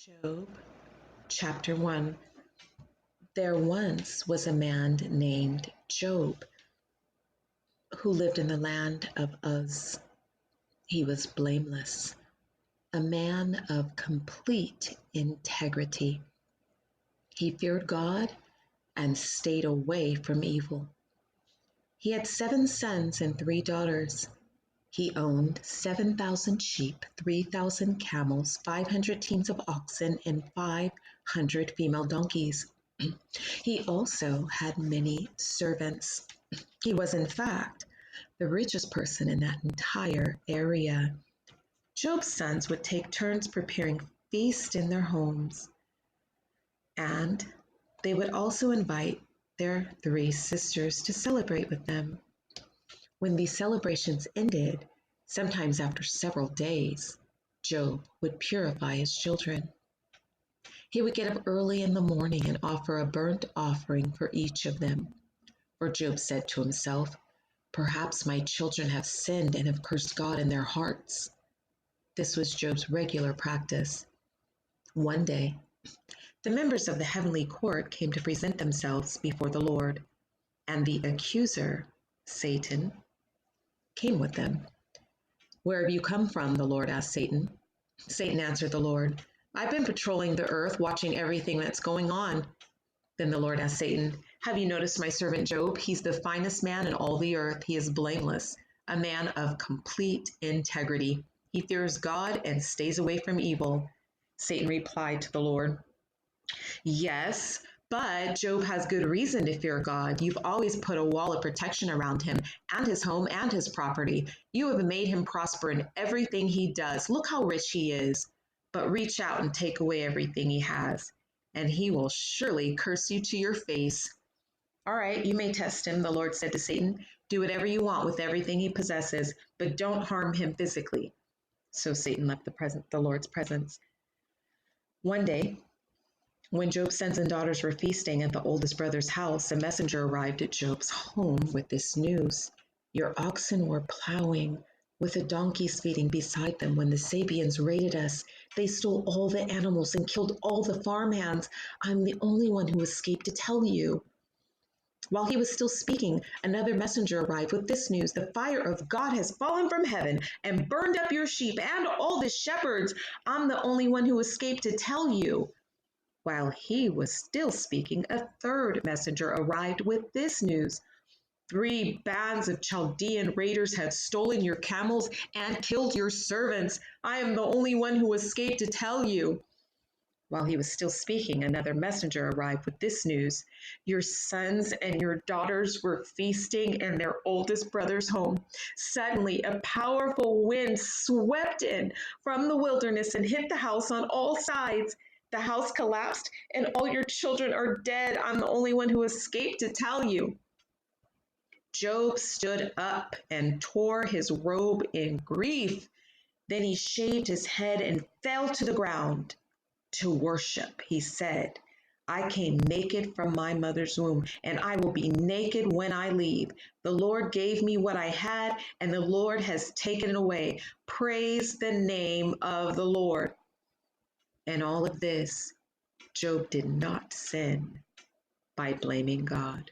Job chapter 1. There once was a man named Job who lived in the land of Uz. He was blameless, a man of complete integrity. He feared God and stayed away from evil. He had 7 sons and 3 daughters. He owned 7,000 sheep, 3,000 camels, 500 teams of oxen, and 500 female donkeys. He also had many servants. He was, in fact, the richest person in that entire area. Job's sons would take turns preparing feasts in their homes, and they would also invite their 3 sisters to celebrate with them. When these celebrations ended, sometimes after several days, Job would purify his children. He would get up early in the morning and offer a burnt offering for each of them. For Job said to himself, "Perhaps my children have sinned and have cursed God in their hearts." This was Job's regular practice. One day, the members of the heavenly court came to present themselves before the Lord, and the accuser, Satan, came with them. "Where have you come from?" the Lord asked Satan. Satan answered the Lord, "I've been patrolling the earth, watching everything that's going on." Then the Lord asked Satan, "Have you noticed my servant Job? He's the finest man in all the earth. He is blameless, a man of complete integrity. He fears God and stays away from evil." Satan replied to the Lord, "Yes, but Job has good reason to fear God. You've always put a wall of protection around him and his home and his property. You have made him prosper in everything he does. Look how rich he is. But reach out and take away everything he has, and he will surely curse you to your face." "All right, you may test him," the Lord said to Satan. "Do whatever you want with everything he possesses, but don't harm him physically." So Satan left the Lord's presence. One day, when Job's sons and daughters were feasting at the oldest brother's house, a messenger arrived at Job's home with this news: "Your oxen were plowing, with the donkeys feeding beside them, when the Sabians raided us. They stole all the animals and killed all the farmhands. I'm the only one who escaped to tell you." While he was still speaking, another messenger arrived with this news: "The fire of God has fallen from heaven and burned up your sheep and all the shepherds. I'm the only one who escaped to tell you." While he was still speaking, a third messenger arrived with this news: "3 bands of Chaldean raiders had stolen your camels and killed your servants. I am the only one who escaped to tell you." While he was still speaking, another messenger arrived with this news: "Your sons and your daughters were feasting in their oldest brother's home. Suddenly, a powerful wind swept in from the wilderness and hit the house on all sides. The house collapsed, and all your children are dead. I'm the only one who escaped to tell you." Job stood up and tore his robe in grief. Then he shaved his head and fell to the ground to worship. He said, "I came naked from my mother's womb, and I will be naked when I leave. The Lord gave me what I had, and the Lord has taken it away. Praise the name of the Lord." And all of this, Job did not sin by blaming God.